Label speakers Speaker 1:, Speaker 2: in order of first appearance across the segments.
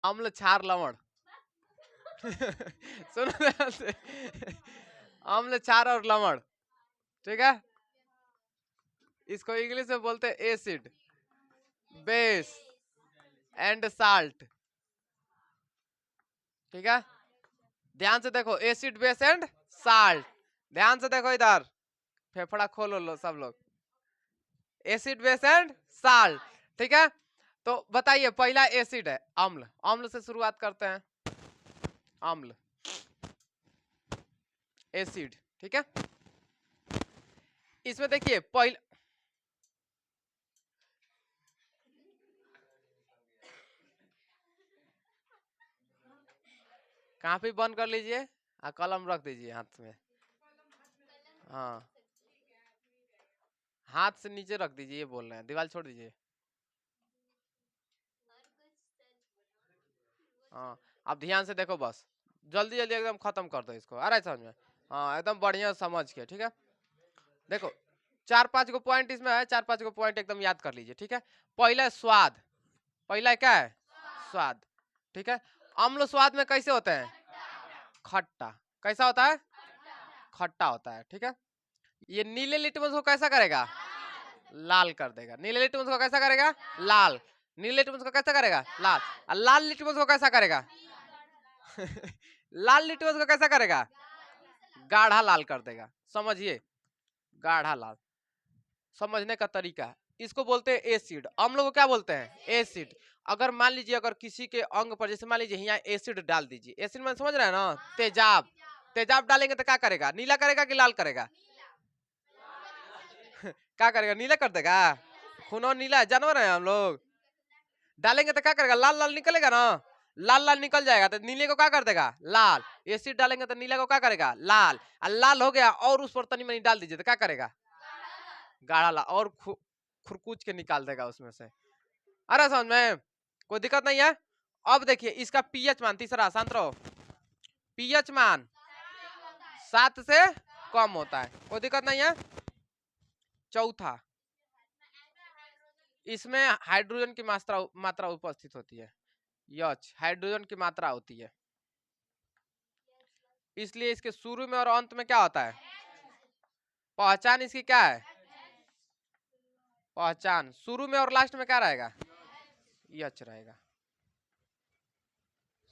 Speaker 1: अम्ल क्षार लवण सुनो ध्यान से। अम्ल क्षार और लवण, ठीक है। इसको इंग्लिश में बोलते हैं एसिड, बेस एंड साल्ट, ठीक है। ध्यान से देखो, एसिड बेस एंड साल्ट। ध्यान से देखो इधर, फेफड़ा खोलो लो सब लोग। एसिड बेस एंड साल्ट, ठीक है। तो बताइए, पहला एसिड है अम्ल। अम्ल से शुरुआत करते हैं, अम्ल, एसिड, ठीक है। इसमें देखिए पहले, काफी बंद कर लीजिए और कलम रख दीजिए हाथ में। हाँ, हाथ से नीचे रख दीजिए, ये बोल रहे हैं, दीवार छोड़ दीजिए। हाँ, अब ध्यान से देखो, बस जल्दी जल्दी एकदम खत्म कर दो इसको, आ रहा है समझ में? हाँ, एकदम बढ़िया समझ के, ठीक है। देखो, 4-5 को पॉइंट इसमें है, 4-5 को पॉइंट एकदम याद कर लीजिए, ठीक है। पहला स्वाद, पहला क्या है? स्वाद, ठीक है। अम्ल स्वाद में कैसे होते हैं? खट्टा। कैसा होता है? खट्टा होता है, ठीक है। ये नीले लिटमस को कैसा करेगा? लाल कर देगा। नीले लिटमस को कैसा करेगा? लाल। नीले लिटमस को कैसा करेगा? लाल। और लाल लिटमस को कैसा करेगा? लाल लिटमस को कैसा करेगा? गाढ़ा लाल कर देगा। समझिए, गाढ़ा लाल, समझने का तरीका। इसको बोलते हैं एसिड। हम लोग को क्या बोलते हैं? एसिड। अगर मान लीजिए, अगर किसी के अंग पर, जैसे मान लीजिए यहाँ एसिड डाल दीजिए, एसिड में समझ रहे हैं ना, तेजाब। तेजाब डालेंगे तो क्या करेगा? नीला करेगा कि लाल करेगा? क्या करेगा? नीला कर देगा। खून नीला है, जानवर है हम लोग। डालेंगे तो क्या करेगा? लाल लाल निकलेगा ना, लाल लाल निकल जाएगा, तो नीले को क्या कर देगा? लाल। एसिड डालेंगे तो नीले को क्या करेगा? लाल। और लाल हो गया, और उस पर तनी मनी डाल दीजिए तो क्या करेगा? गाढ़ा लाल, और खुरकूच के निकाल देगा उसमें से। अरे समझ में, कोई दिक्कत नहीं है। अब देखिए इसका पीएच मान, तीसरा, शांत रहो। पीएच मान 7 से कम होता है, कोई दिक्कत नहीं है। चौथा, इसमें हाइड्रोजन की मात्रा उपस्थित होती है। यच, हाइड्रोजन की मात्रा होती है, इसलिए इसके शुरू में और अंत में क्या होता है? पहचान इसकी क्या है? पहचान शुरू में और लास्ट में क्या रहेगा? यच रहेगा।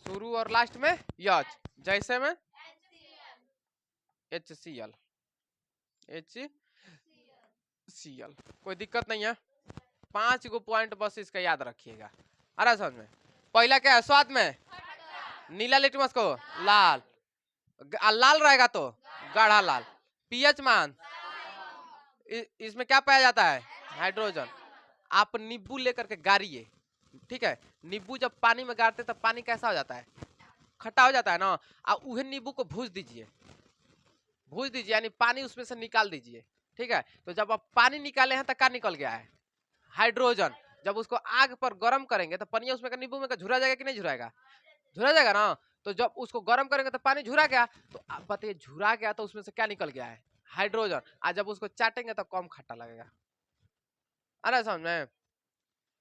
Speaker 1: शुरू और लास्ट में यच, जैसे में HCl, HCl, कोई दिक्कत नहीं है। 5 गो पॉइंट बस इसका याद रखिएगा। अरे समझ में, पहला क्या है? स्वाद में नीला लिटमस को लाल, लाल रहेगा तो गाढ़ा लाल। पीएच मान, इसमें क्या पाया जाता है? हाइड्रोजन। आप नींबू लेकर के गाड़िए, ठीक है। नींबू जब पानी में गाड़ते तब पानी कैसा हो जाता है? खट्टा हो जाता है ना। आप उहे नींबू को भूज दीजिए, भूज दीजिए, यानी पानी उसमें से निकाल दीजिए, ठीक है। तो जब आप पानी निकाले हैं तो क्या निकल गया है? हाइड्रोजन। जब उसको आग पर गर्म करेंगे तो पानी उसमें का, नींबू में का झुरा जाएगा कि नहीं झुराएगा? झुरा जाएगा ना। तो जब उसको गर्म करेंगे तो पानी झुरा गया, तो आप बताइए, झुरा गया तो उसमें से क्या निकल गया है? हाइड्रोजन। आज जब उसको चाटेंगे तो कम खट्टा लगेगा। अरे समझ में,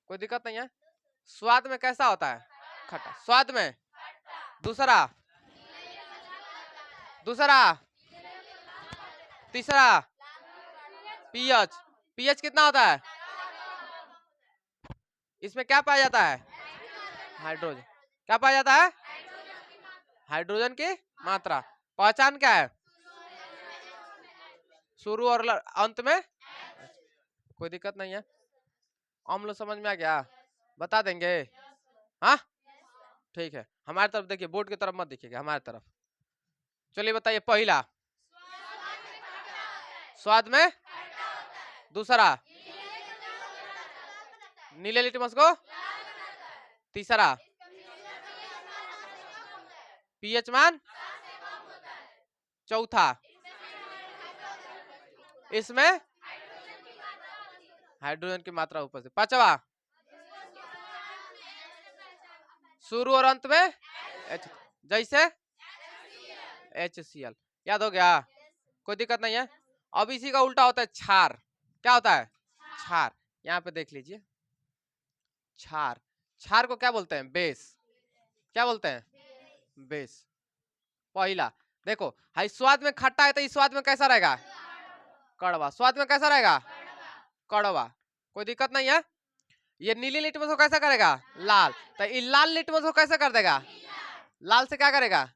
Speaker 1: कोई दिक्कत नहीं है। स्वाद में कैसा होता है? खट्टा। स्वाद में दूसरा, दूसरा, तीसरा, पीएच। पीएच कितना होता है? इसमें क्या पाया जाता है? हाइड्रोजन। क्या पाया जाता है? हाइड्रोजन की मात्रा। पहचान क्या है? शुरू और अंत में। कोई दिक्कत नहीं है। अम्ल समझ में आ गया? बता देंगे? हाँ, ठीक है। हमारी तरफ देखिए, बोर्ड की तरफ मत देखिएगा, हमारी तरफ। चलिए बताइए, पहला स्वाद में, दूसरा नीले लिटमस को, तीसरा पीएच मान, चौथा इसमें हाइड्रोजन की मात्रा उपस्थित, पांचवा शुरू और अंत में H, जैसे HCl। याद हो गया? कोई दिक्कत नहीं है। अब इसी का उल्टा होता है क्षार। क्या होता है? क्षार। यहाँ पे देख लीजिए, क्षार। क्षार को क्या बोलते हैं? बेस। क्या बोलते हैं? बेस। पहला देखो हाई स्वाद में खट्टा है तो इस स्वाद में कैसा रहेगा? कड़वा। स्वाद में कैसा रहेगा? कड़वा। कोई दिक्कत नहीं है। ये नीली लिटमस को कैसा करेगा? लाल। तो ये लाल लिटमस को कैसा कर देगा? लाल से क्या करेगा?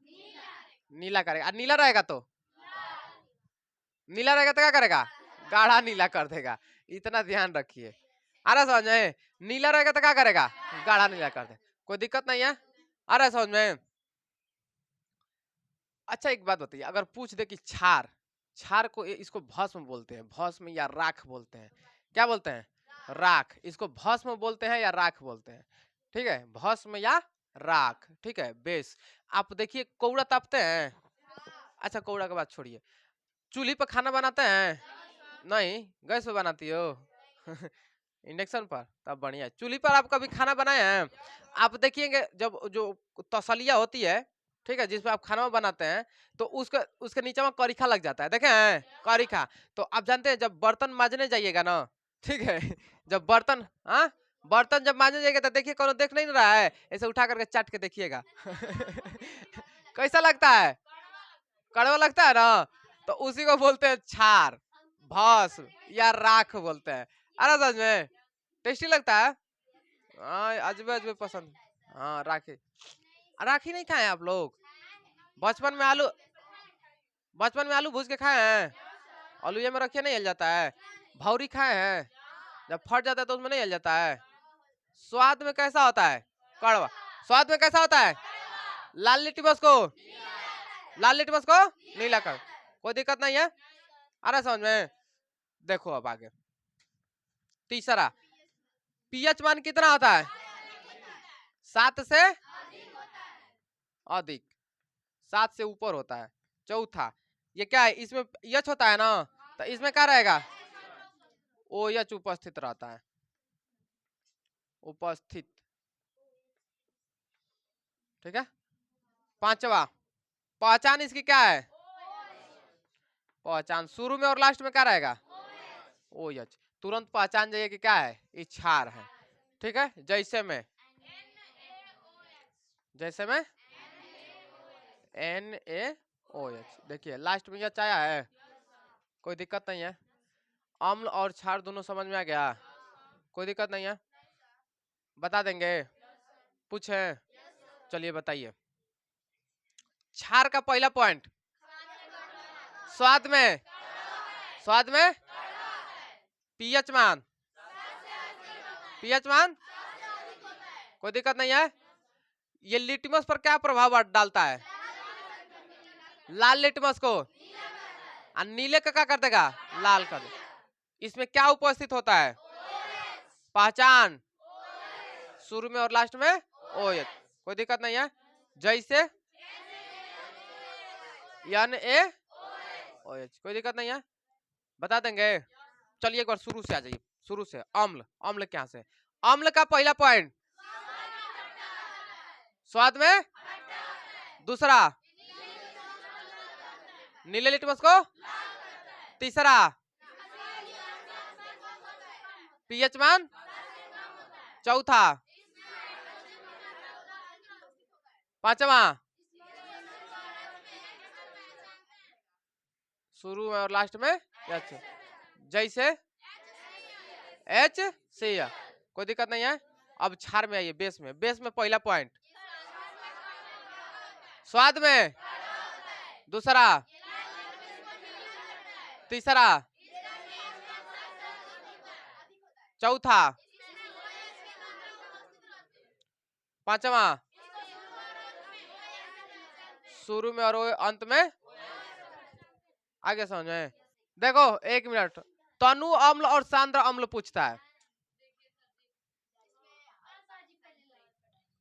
Speaker 1: नीला करेगा। और नीला रहेगा तो क्या करेगा? गाढ़ा नीला कर देगा। इतना ध्यान रखिए। आ रहा समझ में? नीला रहेगा तो क्या करेगा? गाढ़ा नीला कर दे। कोई दिक्कत नहीं है। आ रहा समझ में? अच्छा एक बात बताइए, अगर पूछ दे कि क्षार, क्षार को इसको भस्म बोलते हैं, भस्म या राख बोलते हैं। क्या बोलते हैं? राख। इसको भस्म बोलते हैं या राख बोलते हैं। ठीक है, भस्म या राख। ठीक है, बेस। आप देखिए कौड़ा तापते हैं? अच्छा कौड़ा के बात छोड़िए, चूल्ही पर खाना बनाते हैं? नहीं, गैस पे बनाती हो? इंडक्शन पर? तब बढ़िया है। चूल्ही पर आप कभी खाना बनाए हैं? आप देखिएंगे जब जो तसलिया होती है, ठीक है, जिसपे आप खाना बनाते हैं, तो उसके उसके नीचे में करीखा लग जाता है, देखे हैं करीखा? तो आप जानते हैं जब बर्तन मांजने जाइएगा ना, ठीक है, जब बर्तन, हाँ, बर्तन जब मांजने जाइएगा तो देखिए कौन देख नहीं रहा है, ऐसे उठा करके चाट के देखिएगा। कैसा लगता है? कड़वा लगता है ना? तो उसी को बोलते हैं क्षार, भस्म या राख बोलते हैं। अरे समझ में? टेस्टी लगता है। हाँ, अजबे अजबे पसंद। हाँ, राखी। राखी नहीं खाए आप लोग? बचपन में आलू, बचपन में आलू भूज के खाए हैं? आलू में रखिए नहीं हिल जाता है। भौरी खाए हैं? जब फट जाता है तो उसमें नहीं हिल जाता है। स्वाद में कैसा होता है? कड़वा। स्वाद में कैसा होता है? लाल लिट्टी बस को, लाल लिट्टी बस को नीला कर। कोई दिक्कत नहीं है। अरे समझ में? देखो अब आगे तीसरा, पीएच मान कितना होता है? 7 से अधिक, 7 से ऊपर होता है। चौथा, ये क्या है? इसमें यच होता है ना, तो इसमें क्या रहेगा? ओ यच उपस्थित रहता है, उपस्थित। ठीक है। पांचवा, पहचान इसकी क्या है? पहचान शुरू में और लास्ट में क्या रहेगा? ओ यच। तुरंत पहचान जाइए कि क्या है? ये क्षार है। ठीक है, जैसे में, जैसे में NaOH। देखिए लास्ट में यच आया है, कोई दिक्कत नहीं है। अम्ल और क्षार दोनों समझ में आ गया? कोई दिक्कत नहीं है, बता देंगे? पूछे? चलिए बताइए। क्षार का पहला पॉइंट, स्वाद में, स्वाद में पीएच मान, पीएच मान, कोई दिक्कत नहीं है। ये लिटमस पर क्या प्रभाव डालता है? लाल लिटमस को, और नीले का क्या कर देगा? लाल कर देगा। इसमें क्या उपस्थित होता है? पहचान शुरू में और लास्ट में OH। कोई दिक्कत नहीं है। जैसे NaOH, कोई दिक्कत नहीं है, बता देंगे? चलिए एक बार शुरू से आ जाइए, शुरू से। अम्ल, अम्ल क्या से? अम्ल का पहला पॉइंट स्वाद में, दूसरा नीले लिटमस को, तीसरा पीएच मान, चौथा, पांचवा शुरू में और लास्ट में एच, जैसे HCl। कोई दिक्कत नहीं है। अब क्षार में आइए, बेस में। बेस में पहला पॉइंट स्वाद में, दूसरा, तीसरा, चौथा, पांचवा शुरू में और अंत में। आगे समझ में? देखो एक मिनट, तनु अम्ल और सांद्र अम्ल पूछता है।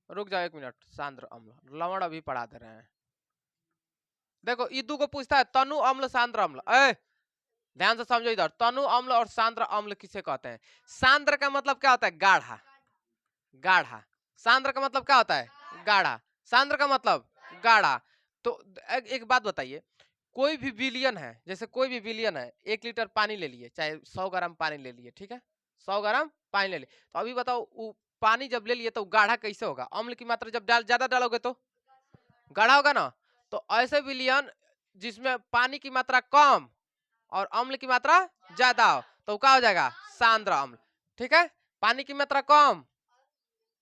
Speaker 1: रुक जाओ एक मिनट, सांद्र अम्ल लवण अभी पढ़ा दे रहे हैं। देखो इदू को पूछता है तनु अम्ल सांद्र अम्ल। ध्यान से समझो इधर, तनु अम्ल और सांद्र अम्ल किसे कहते हैं? सांद्र का मतलब क्या होता है? गाढ़ा, गाढ़ा। सांद्र का मतलब क्या होता है? गाढ़ा। सांद्र का मतलब गाढ़ा। तो एक बात बताइए, कोई भी विलियन है, जैसे कोई भी विलियन है, 1 लीटर पानी ले लिए, चाहे 100 ग्राम पानी ले लिए, ठीक है, 100 ग्राम पानी ले लिए, तो अभी बताओ पानी जब ले लिए तो गाढ़ा कैसे होगा? अम्ल की मात्रा जब ज्यादा डालोगे तो गाढ़ा होगा ना। तो ऐसे विलियन जिसमें पानी की मात्रा कम और अम्ल की मात्रा ज्यादा हो तो क्या हो जाएगा? सांद्र अम्ल। ठीक है, पानी की मात्रा कम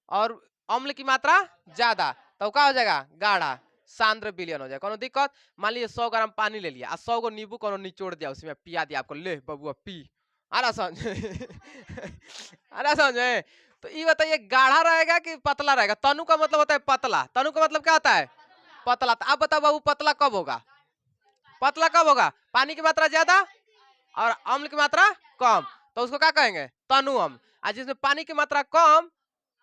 Speaker 1: और अम्ल की मात्रा ज्यादा तो क्या हो जाएगा? गाढ़ा सांद्र विलियन हो जाएगा। कोनो दिक्कत? मान लीजिए 100 ग्राम पानी ले लिया और 100 गो नींबू कोनो निचोड़ दिया, उसमें पिया दिया आपको, ले बबुआ पी। आ रहा समझ? आ रहा समझ में? तो ये बताइए गाढ़ा रहेगा कि पतला रहेगा? तनु का मतलब होता है पतला, तनु का मतलब क्या होता है? पतला। तो आप बताओ बाबू पतला कब होगा? पतला कब होगा? पानी की मात्रा ज्यादा और अम्ल की मात्रा कम, तो उसको क्या कहेंगे? तनु अम्ल। और जिसमें पानी की मात्रा कम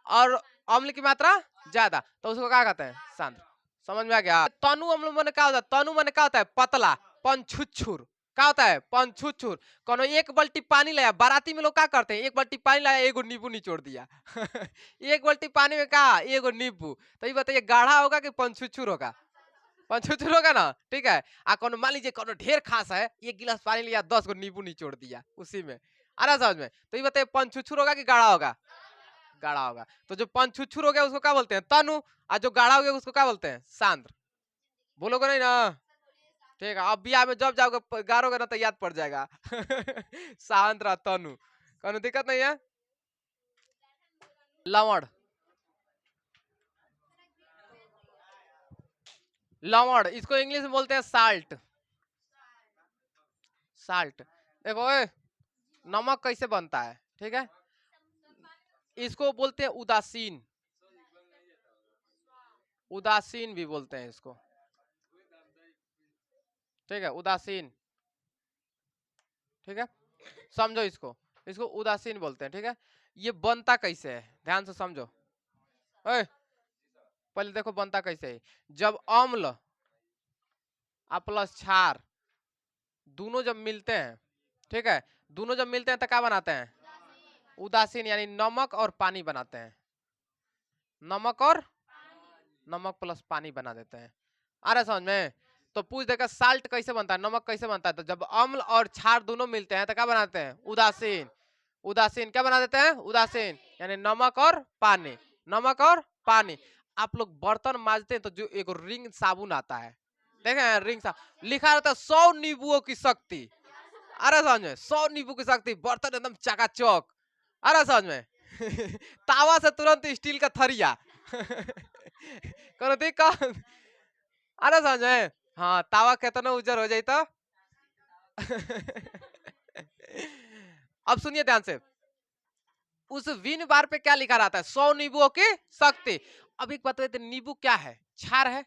Speaker 1: और अम्ल की मात्रा ज्यादा तो उसको क्या कहते हैं? सांद्र। समझ में आ गया? तनु अम्ल माने क्या होता है? तनु माने क्या होता है? पतला, पंछुच्छुर। क्या होता है? पंछुच्छुर। कोनो एक बाल्टी पानी लाया, बाराती में लोग क्या करते हैं? एक बाल्टी पानी लाया, एगो नींबू निचोड़ दिया। एक बाल्टी पानी में क्या? एगो नींबू। तो ये बताइए गाढ़ा होगा कि पंछुच्छुर होगा? पंछुच्छुर होगा ना। ठीक है। आ कोनो मान लीजिए कोनो ढेर खास है, एक गिलास पानी लिया, 10 गो नींबू निचोड़ दिया उसी में। आ रहा समझ में? तो ये बताइए पंछुच्छुर होगा कि गाढ़ा होगा? गाढ़ा होगा। तो जो पंछुच्छुर हो गया उसको क्या बोलते हैं? तनु। और जो गाढ़ा हो गया उसको क्या बोलते हैं? सांद्र। बोलोगे नहीं ना? ठीक है, अब बियाह में जब जाओगे गारोगे ना तो याद पड़ जाएगा। सांद्र तनु, कोनो दिक्कत नहीं है। लवण, लवण इसको इंग्लिश में बोलते हैं साल्ट। साल्ट। देखो नमक कैसे बनता है? ठीक है, इसको बोलते हैं उदासीन, उदासीन भी बोलते हैं इसको। ठीक है, उदासीन। ठीक है, समझो इसको, इसको उदासीन बोलते हैं। ठीक है, ये बनता कैसे है ध्यान से समझो। ओए पहले देखो बनता कैसे है। जब अम्ल और प्लस क्षार दोनों जब मिलते हैं, ठीक है, दोनों जब मिलते हैं तो क्या बनाते हैं? उदासीन, यानी नमक और पानी बनाते हैं। नमक और नमक प्लस पानी बना देते हैं। आ रहा समझ में? तो पूछ देगा साल्ट कैसे बनता है, नमक कैसे बनता है? तो जब अम्ल और क्षार दोनों मिलते हैं तो क्या बनाते हैं? उदासीन। उदासीन क्या बना देते हैं? उदासीन, यानी नमक और पानी। नमक और पानी। आप लोग बर्तन मांजते हैं तो जो एक रिंग साबुन आता है, देखे हैं? रिंग साबुन लिखा रहता है 100 नींबुओं की शक्ति। आ रहा समझ में? 100 नींबू की शक्ति, बर्तन एकदम चकाचक। आ रहा समझ में? तावा से तुरंत स्टील का थरिया। करो दिक्कत? आ रहा समझ में? हाँ, तावा कितना उजर हो जाए तो। अब सुनिए ध्यान से, उस विन बार पे क्या लिखा रहता है? 100 नींबुओं की शक्ति। अब एक बात कहते, नींबू क्या है? क्षार है।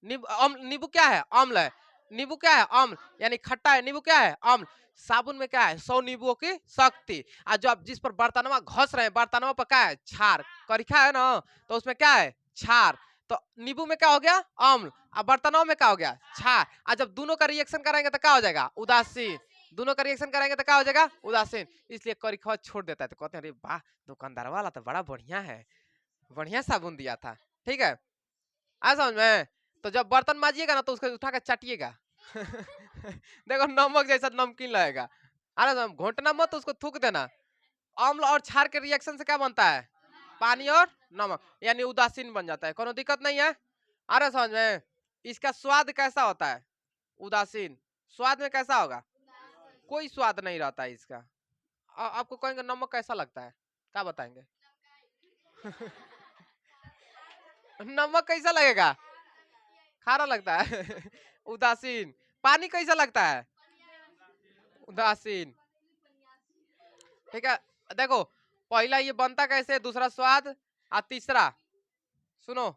Speaker 1: नींबू क्या है? अम्ल है। नींबू क्या है? अम्ल, यानी खट्टा है। नींबू क्या है? अम्ल। साबुन में क्या है? 100 नींबुओं की शक्ति। और जो आप जिस पर बर्तनवा घस रहे हैं, बर्तनवा पर क्या है? क्षार। करिखा है ना, तो उसमें क्या है? क्षार। तो नींबू में क्या हो गया? अम्ल। और बर्तनों में क्या हो गया? क्षार। और जब दोनों का रिएक्शन करेंगे तो क्या हो जाएगा? उदासीन। दोनों का रिएक्शन करेंगे तो क्या हो जाएगा? उदासीन। इसलिए करिखा छोड़ देता है। तो कहते हैं अरे वाह, दुकानदार वाला तो बड़ा बढ़िया है, बढ़िया साबुन दिया था। ठीक है, आ समझ में? तो जब बर्तन माजिएगा ना तो उसको उठा कर चाटिएगा। देखो नमक जैसा नमकीन लगेगा। अरे समझ, घोटना मत, उसको थूक देना। अम्ल और क्षार के रिएक्शन से क्या बनता है? पानी और नमक, यानी उदासीन बन जाता है। कोनो दिक्कत नहीं है। अरे समझ में? इसका स्वाद कैसा होता है? उदासीन। स्वाद में कैसा होगा? कोई स्वाद नहीं रहता है इसका। आपको कहेंगे नमक कैसा लगता है, क्या बताएंगे? नमक कैसा लगेगा? खारा लगता है। उदासीन। पानी कैसा लगता है? उदासीन। ठीक है, देखो पहला ये बनता कैसे, दूसरा स्वाद, और तीसरा सुनो,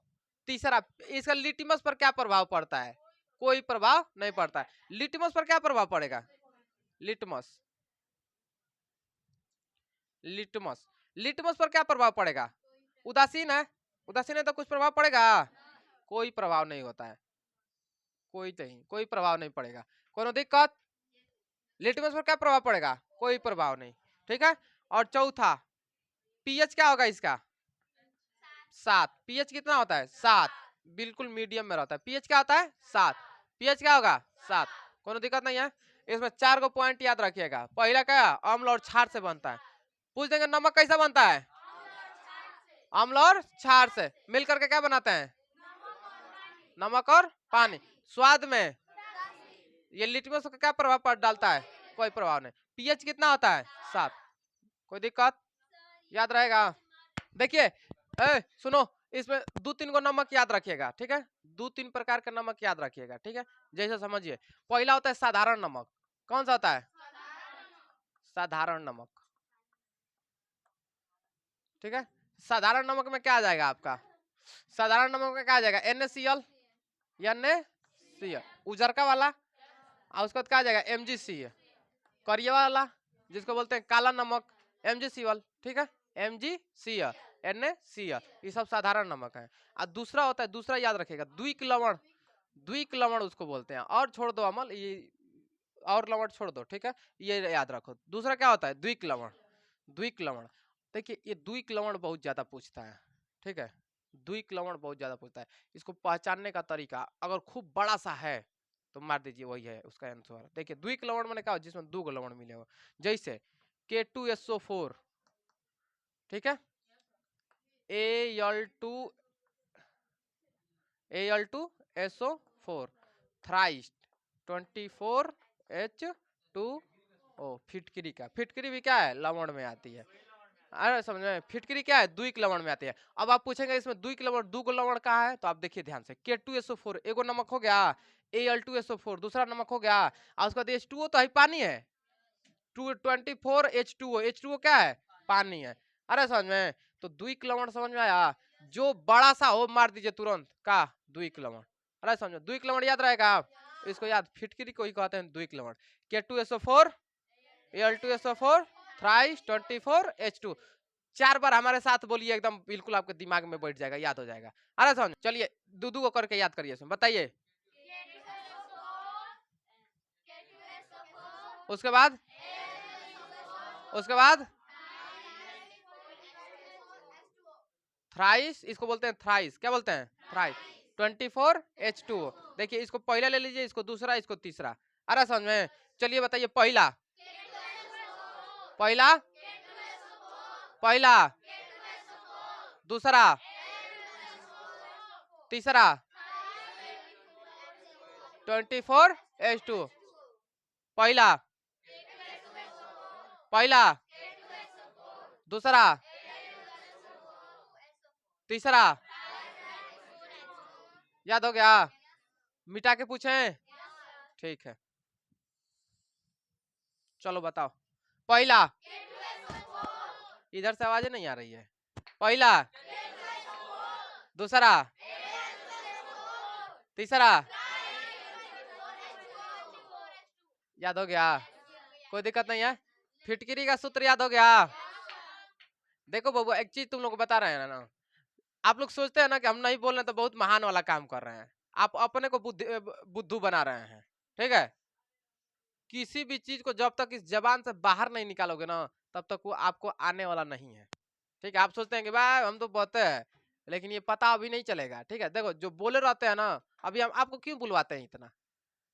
Speaker 1: तीसरा इसका लिटमस पर क्या प्रभाव पड़ता है? कोई प्रभाव नहीं पड़ता है। लिटमस पर क्या प्रभाव पड़ेगा? लिटमस, लिटमस, लिटमस पर क्या प्रभाव पड़ेगा? उदासीन है, उदासीन है तो कुछ प्रभाव पड़ेगा? कोई प्रभाव नहीं होता है, कोई नहीं, कोई प्रभाव नहीं पड़ेगा। कोनो दिक्कत? लिटमस पर क्या प्रभाव पड़ेगा? कोई प्रभाव नहीं। ठीक है, और चौथा पीएच क्या होगा इसका? 7। पीएच कितना होता है? 7। बिल्कुल मीडियम में रहता है। पीएच क्या होता है? 7। पीएच क्या होगा? 7। कोनो दिक्कत नहीं है। इसमें 4 गो पॉइंट याद रखिएगा। पहला क्या? अम्ल और क्षार से बनता है। पूछ देंगे नमक कैसा बनता है? अम्ल और क्षार से मिलकर के क्या बनाते हैं? नमक और पानी। स्वाद में ये लिटमस का क्या प्रभाव डालता है? कोई प्रभाव नहीं। पीएच कितना होता है? 7। कोई दिक्कत? याद रहेगा? देखिए सुनो, इसमें 2-3 को नमक याद रखिएगा, ठीक है? 2-3 प्रकार का नमक याद रखिएगा, ठीक है? जैसे समझिए, पहला होता है साधारण नमक। कौन सा होता है? साधारण नमक, ठीक है? साधारण नमक में क्या आ जाएगा आपका? साधारण नमक में क्या आ जाएगा? NaCl, NaCl उजरका वाला, और उसके बाद क्या आ जाएगा? MgCl करिया वाला, जिसको बोलते हैं काला नमक, MgCl, ठीक है? MgCl, NaCl, ये सब साधारण नमक है। और दूसरा होता है, दूसरा याद रखिएगा, द्विक लवण। द्विक लवण उसको बोलते हैं। और छोड़ दो अमल, ये और लवण छोड़ दो, ठीक है? ये याद रखो। दूसरा क्या होता है? द्विक लवण। द्विक लवण, देखिए ये द्विक लवण बहुत ज्यादा पूछता है, ठीक है? द्विक लवण बहुत ज्यादा पूछता है। इसको पहचानने का तरीका, अगर खूब बड़ा सा है तो मार दीजिए, वही है उसका आंसर। देखिए द्विक लवण मैंने कहा जिसमें 2 लवण मिले हो, जैसे K2SO4, ठीक है? Al2SO4, thrice 24H2O। फिटकरी का, फिटकरी भी क्या है? लवण में आती है। अरे समझ में? फिटकरी क्या है? द्विक लवण में आती है। अब आप पूछेंगे इसमें द्विक लवण 2 लवण कहाँ है, तो आप देखिए ध्यान से, K2SO4 एगो नमक हो गया, Al2SO4 दूसरा नमक हो गया, और उसके बाद H2O तो है पानी है, 24H2O, H2O क्या है? पानी है। अरे समझ में? तो द्विक लवण समझ में आया? जो बड़ा सा हो मार दीजिए तुरंत, का द्विक लवण। अरे समझो, द्विक लवण याद रहेगा? इसको याद, फिटकरी को ही कहते हैं द्विक लवण। K2SO4, Al2SO4, thrice 24H2। 4 बार हमारे साथ बोलिए, एकदम बिल्कुल आपके दिमाग में बैठ जाएगा, याद हो जाएगा। अरे समझ, चलिए दू को करके याद करिए, बताइए। उसके बाद, उसके बाद थ्राइस, इसको बोलते हैं थ्राइस। क्या बोलते हैं? Thrice 24H2O। देखिए इसको पहला ले लीजिए, इसको दूसरा, इसको तीसरा। अरे समझ में? चलिए बताइए, पहला, पहला, पहला, दूसरा, तीसरा 24H2। पहला, पहला, दूसरा, तीसरा, याद हो गया? मिटा के पूछें? ठीक है, चलो बताओ। पहला, इधर से आवाजें नहीं आ रही है। पहला, दूसरा, तीसरा, याद हो गया? कोई दिक्कत नहीं है? फिटकरी का सूत्र याद हो गया? देखो बाबू, एक चीज तुम लोग को बता रहे हैं ना, आप लोग सोचते हैं ना कि हम नहीं बोल रहे तो बहुत महान वाला काम कर रहे हैं। आप अपने को बुद्धू बना रहे हैं, ठीक है? किसी भी चीज को जब तक इस जबान से बाहर नहीं निकालोगे ना, तब तक वो आपको आने वाला नहीं है, ठीक है? आप सोचते हैं कि भाई हम तो बोलते हैं, लेकिन ये पता अभी नहीं चलेगा, ठीक है? देखो जो बोले रहते हैं ना, अभी हम आपको क्यों बुलवाते हैं इतना,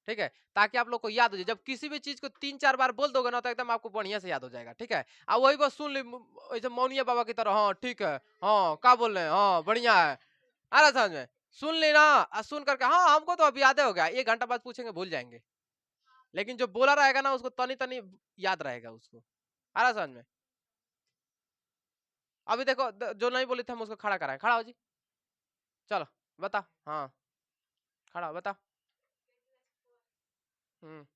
Speaker 1: ठीक है? ताकि आप लोग को याद हो जाए। जब किसी भी चीज को 3-4 बार बोल दोगे ना, तो एकदम आपको बढ़िया से याद हो जाएगा, ठीक है? अब वही बस सुन ली, ऐसे मौनिया बाबा की तरह, हाँ ठीक है, हाँ क्या बोल रहे हैं, हाँ बढ़िया है। आ रहा समझ में? सुन ली ना, सुन करके हाँ हमको तो अभी याद हो गया, 1 घंटा बाद पूछेंगे भूल जाएंगे। लेकिन जो बोला रहेगा ना, उसको तनी तनी याद रहेगा उसको। आ रहा समझ में? अभी देखो, जो नहीं बोले थे हम उसको खड़ा कराए। खड़ा हो जी, चलो बता। हाँ खड़ा बता। हम्म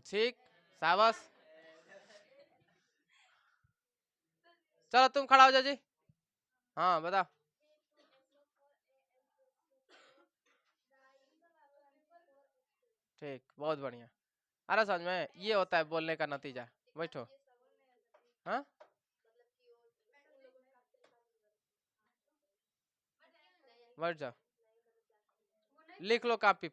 Speaker 1: ठीक, शाबाश। चलो तुम खड़ा हो जाओ जी। हाँ बता। ठीक, बहुत बढ़िया। अरे समझ में? ये होता है बोलने का नतीजा। बैठो। हाँ बैठ जाओ, लिख लो कॉपी।